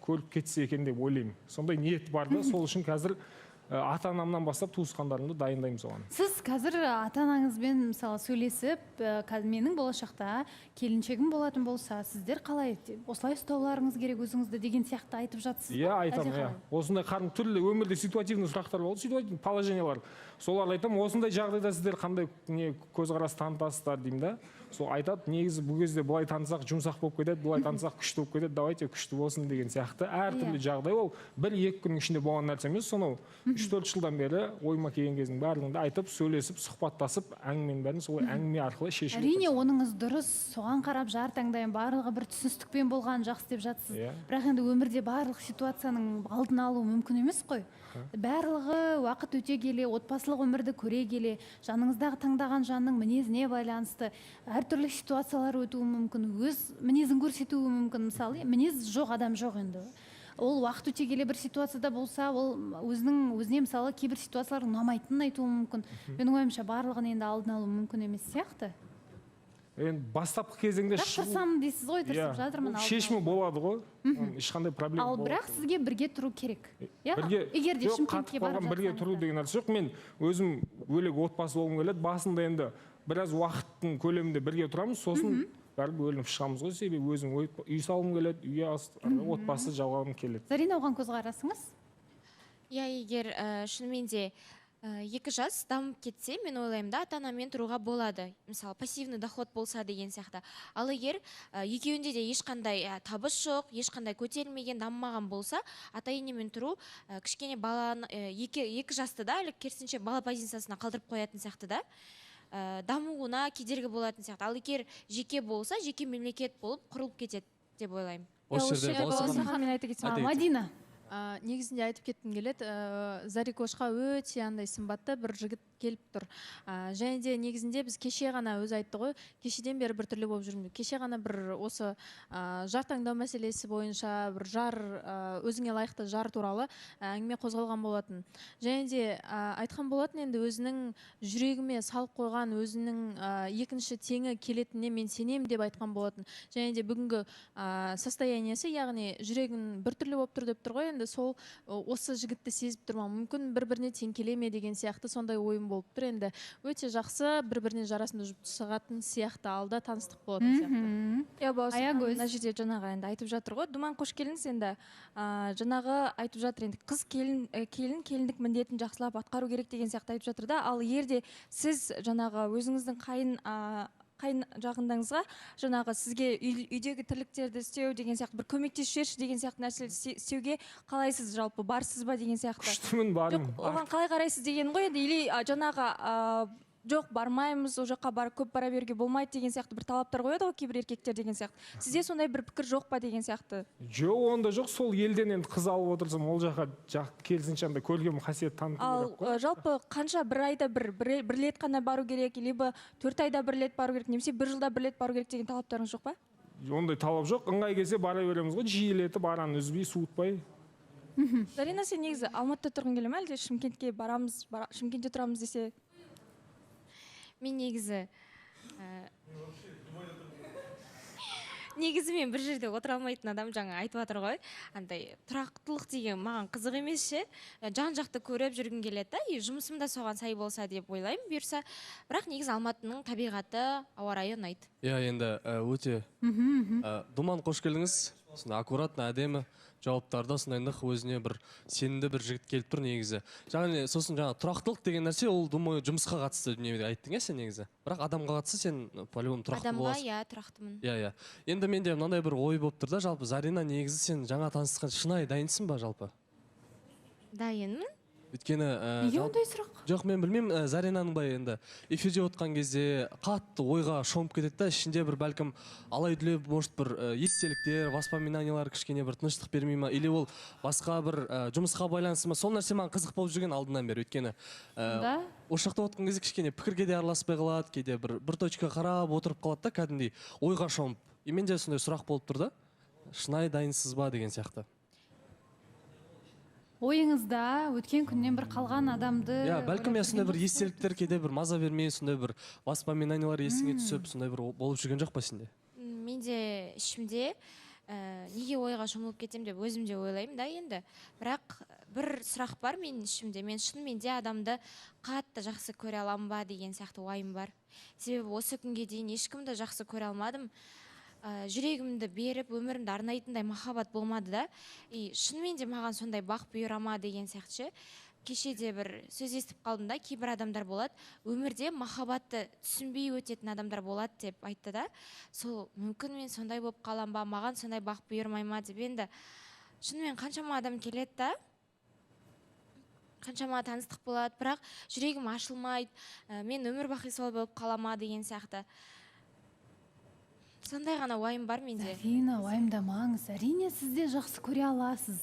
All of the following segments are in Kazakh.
көріп кетсе екен деп ойлаймын. Сондай ниет бар да, сол үшін қазір ата-анамнан бастап туысқандарымды дайындаймыз оған. Сіз қазір ата-анаңызбен мысалы сөйлесіп, менің болашақта келіншегім болатын болса, сіздер қалай осылай ұстауларыңыз керек өзіңізді деген сияқты айтып жатсыз? Иә, айтамын, иә. Осындай түрлі өмірде ситуативный сұрақтар болады, ситуативный положениялар. Соларды айтамын, осындай жағдайда сіздер қандай көзқарас танытасыздар деймін да. Сол айтады, негізі бұл кезде былай танысақ жұмсақ болып кетеді, былай танысақ күшті болып кетеді, давайте күшті болсын деген сияқты. Әртүрлі жағдай ол 1-2 күннің ішінде болған нәрсе емес, сонау 3-4 жылдан бері ойыма келген кездің барлығында айтып, сөйлесіп, сұхбаттасып, әңгіменің бәрін солай әңгіме арқылы шешіп. Әрине, оныңыз дұрыс, соған қарап жар таңдайын, барлығы бір түсіністікпен болған жақсы деп жатсыз. Бірақ енді өмірде барлық ситуацияның алдын алу мүмкін емес қой. Барлығы уақыт өте келе, отбасылық өмірді көре келе, жаныңыздағы таңдаған жанның мінезіне байланысты әртүрлі ситуациялар өтуі мүмкін, өз мінезін көрсетуі мүмкін. Мысалы, мінез жоқ, адам жоқ енді. Ол уақыт өте келе бір ситуацияда болса, ол өзіне мысалы кейбір ситуациялар ұнамайтынын айтуы мүмкін. Менің ойымша барлығын енді алдын алу мүмкін емес сияқты. Енді бастапқы кезеңде тырысамын дейсіз ғой, тырысып жатырмын. Шешімі болады ғой, ешқандай проблема болмайды. Ал бірақ сізге бірге тұру керек. Егер де Шымкентке барып бірге тұру деген нәрсе жоқ. Мен өзім бөлек отбасы болғым келеді. Басында енді біраз уақыттың көлемінде бірге тұрамыз, сосын бәрі бөлініп шығамыз ғой, себебі өзім үй салғым келеді, отбасы жалғағым келеді. Зарина, оған көзқарасыңыз? Иә, егер шынымен де 2 жас дамып кетсе, мен ойлаймын да, ата-анамен тұруға болады. Мысалы, пассивный доход болса деген сияқты. Ал егер екеуінде де ешқандай табыс жоқ, ешқандай көтерілмеген, дамымаған болса, ата-енемен тұру кішкене баланы 2 жасты да, керісінше бала позициясына қалдырып қоятын сияқты да, дамуына кедергі болатын сияқты. Ал егер жеке болса, жеке мемлекет болып құрылып кетеді деп ойлаймын. Мадина. Негізінде айтып кеткім келеді, Зарикошқа өте андай сымбатты бір жігіт келіп тұр. Және де негізінде біз кеше ғана өзі айтты ғой, кешеден бері бір түрлі болып жүрмін. Кеше ғана бір осы жар таңдау мәселесі бойынша бір жар, өзіңе лайықты жар туралы әңгіме қозғалған болатын. Және де айтқан болатын, енді өзінің жүрегіме салып қойған, өзінің екінші теңі келетініне мен сенем деп айтқан болатын. Және де бүгінгі состояниесі, яғни жүрегін бір түрлі болып тұр деп тұр ғой, енді сол осы жігітті сезіп тұрман, мүмкін бір-біріне тең келе ме деген сияқты сондай ойым болып тұр. Енді өте жақсы, бір-біріне жарасымды жұп шығатын сияқты, алда таныстық болатын сияқты. Аягөз, мына жерде жаңағы енді айтып жатыр ғой, думан қош келіңіз. Енді жаңағы айтып жатыр, енді қыз келіндік міндетін жақсылап атқару керек деген сияқты айтып жатыр да. Ал ерде сіз жаңағы өзіңіздің қайын жағындаңызға жаңағы сізге үйдегі тірліктерді істеу деген сияқты бір көмектесуші деген сияқты нәрсе істеуге қалайсыз, жалпы барсыз ба деген сияқты? Күштімін, барым. Оған қалай қарайсыз деген ғой, енді или жаңағы жоқ, бармаймыз, о жаққа көп бара беруге болмайды деген сияқты бір талаптар қояды ғой кейбір еркектер деген сияқты. Сізде сондай бір пікір жоқ па деген сияқты? Жоқ, онда жоқ. Сол елден енді қыз алып отырсам, ол жаққа келсінші андай көркем қасиет таныту керек қой. Ал жалпы қанша, бір айда бір рет қана бару керек, либо 4 айда бір рет бару керек, немесе 1 жылда бір рет бару керек деген талаптарыңыз жоқ па? Ондай талап жоқ. Ыңғай келсе бара береміз ғой, жиілетіп, араны үзбей, суытпай. Зарина, сен негізі Алматыда тұрғың келе ме, әлде Шымкентке барамыз, Шымкентте тұрамыз десе? Мен негізі мен бір жерде отыра алмайтын адам, жаңа айтып жатыр ғой, андай тұрақтылық деген маған қызық емес ше, жан жақты көріп жүргім келеді да, жұмысым да соған сай болса деп ойлаймын бұйырса. Бірақ негізі Алматының табиғаты, ауа райы ұнайды. Иә, енді өте думан қош келдіңіз. Аккуратно, әдемі жауаптарда сондай өзіне бір сенімді бір жігіт келіп тұр негізі. Жаңа сосын жаңа тұрақтылық деген нәрсе, ол думаю жұмысқа қатысты дүниеде айттың сен негізі. Бірақ адамға қатысты сен по-любому тұрақты боласың. Адамға тұрақтымын. Иә. Енді менде мынандай бір ой болып тұр да, жалпы Зарина, негізі сен жаңа танысқан шынайы дайынсың ба жалпы? Дайынмын. Өйткені неге ондай сұрақ? Жоқ, мен білмеймін, Заринаның былай енді эфирде отқан кезде қатты ойға шомып кетеді да, ішінде бір бәлкім алай-дүлей, может бір естеліктер, воспоминаниялар кішкене бір тыныштық бермей ма, или ол басқа бір жұмысқа байланысты ма, сол нәрсе маған қызық болып жүрген алдынан бері. Өйткені осы жақта отқан кезде кішкене пікірге де араласпай қалады, кейде бір точка қарап отырып қалады да, кәдімгідей ойға шомып. Менде сондай сұрақ болып тұр да, шынайы дайынсыз ба деген сияқты. Ойыңызда өткен күннен бір қалған адамды... Бәлкім сондай бір естеліктер кейде бір маза бермей, сондай бір воспоминаниялар есіңе түсіп, сондай бір болып жүрген жоқ па сенде? Менде ішімде неге ойға шомылып кетем деп өзім де ойлаймын да енді. Бірақ бір сұрақ бар менің ішімде. Мен шынымен де адамды қатты жақсы көре аламын ба деген сияқты ойым бар. Себебі осы күнге дейін ешкімді жақсы көре алмадым. Жүрегімді беріп, өмірімді арнайтындай махаббат болмады да. Шынымен де маған сондай бақ бұйыра ма деген сияқты. Кеше де бір сөз естіп қалдым да, кейбір адамдар болады, өмірде махаббатты түсінбей өтетін адамдар болады деп айтты да. Сол мүмкін мен сондай болып қалам ба, маған сондай бақ бұйырмай ма деп. Енді шынымен қаншама адам келеді да, қаншама таныстық болады, бірақ жүрегім ашылмайды, мен өмір бақи солай болып қалама деген сияқты. Сондай ғана уайым бар менде. Зарина, уайымдамаңыз. Әрине сіз де жақсы көре аласыз.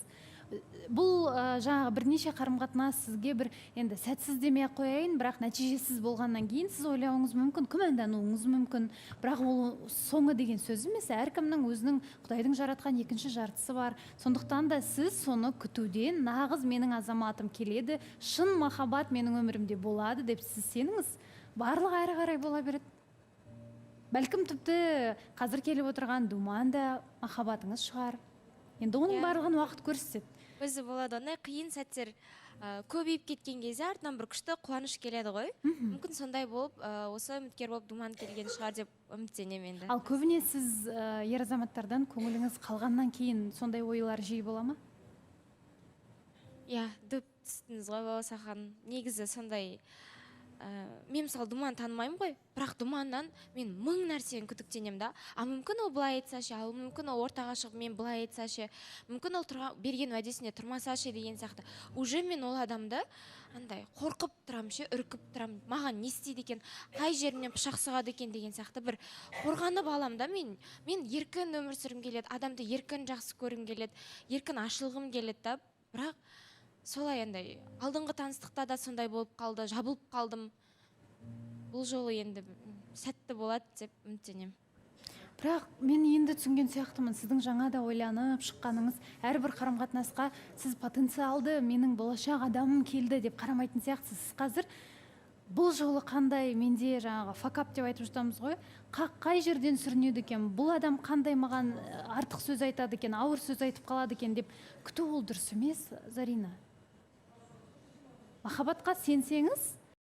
Бұл жаңағы бірнеше қарым-қатынас сізге бір енді сәтсіз демей қояйын, бірақ нәтижесіз болғаннан кейін сіз ойлауыңыз мүмкін, күмәндануыңыз мүмкін. Бірақ ол соңы деген сөз емес. Әркімнің өзінің Құдайдың жаратқан екінші жартысы бар. Сондықтан да сіз соны күтуден, нағыз менің азаматым келеді, шын махаббат менің өмірімде болады деп сіз сеніңіз. Барлығы әрі қарай бола береді. Бәлкім тіпті қазір келіп отырған думан да махаббатыңыз шығар. Енді оның барлығын уақыт көрсетеді. Өзі болады, ондай қиын сәттер көбейіп кеткен кезде артынан бір күшті қуаныш келеді ғой. Мүмкін сондай болып, осы үміткер болып думан келген шығар деп үміттенемін енді. Ал көбіне сіз ер азаматтардан көңіліңіз қалғаннан кейін сондай ойлар жиі бола ма? Иә, дөп түстіңіз ғой Бауасахан. Негізі сондай. Мен мысалы думан танымаймын ғой, бірақ думаннан мен мың нәрсені күдіктенем да. Мүмкін ол былай айтса ше, мүмкін ол ортаға шығып мен былай айтса ше, мүмкін ол берген уәдесіне тұрмаса ше деген сияқты. Уже мен ол адамды андай қорқып тұрам ше, үркіп тұрам, маған не істейді екен, қай жерімнен пышақ сұғады екен деген сияқты бір қорғанып алам да. Мен еркін өмір сүргім келеді, адамды еркін жақсы көргім келеді, еркін ашылғым келеді да. Бірақ солай андай алдыңғы таныстықта да сондай болып қалды, жабылып қалдым. Бұл жолы енді сәтті болады деп үміттенемін. Бірақ мен енді түсінген сияқтымын, сіздің жаңа да ойланып шыққаныңыз, әрбір қарым-қатынасқа сіз потенциалды менің болашақ адамым келді деп қарамайтын сияқтысыз. Сіз қазір бұл жолы қандай, менде жаңағы факап деп айтып жатамыз ғой, қай жерден сүрінеді екен, бұл адам қандай маған артық сөз айтады екен, ауыр сөз айтып қалады екен деп күту ол дұрыс емес, Зарина. Махаббатқа сенсеңіз,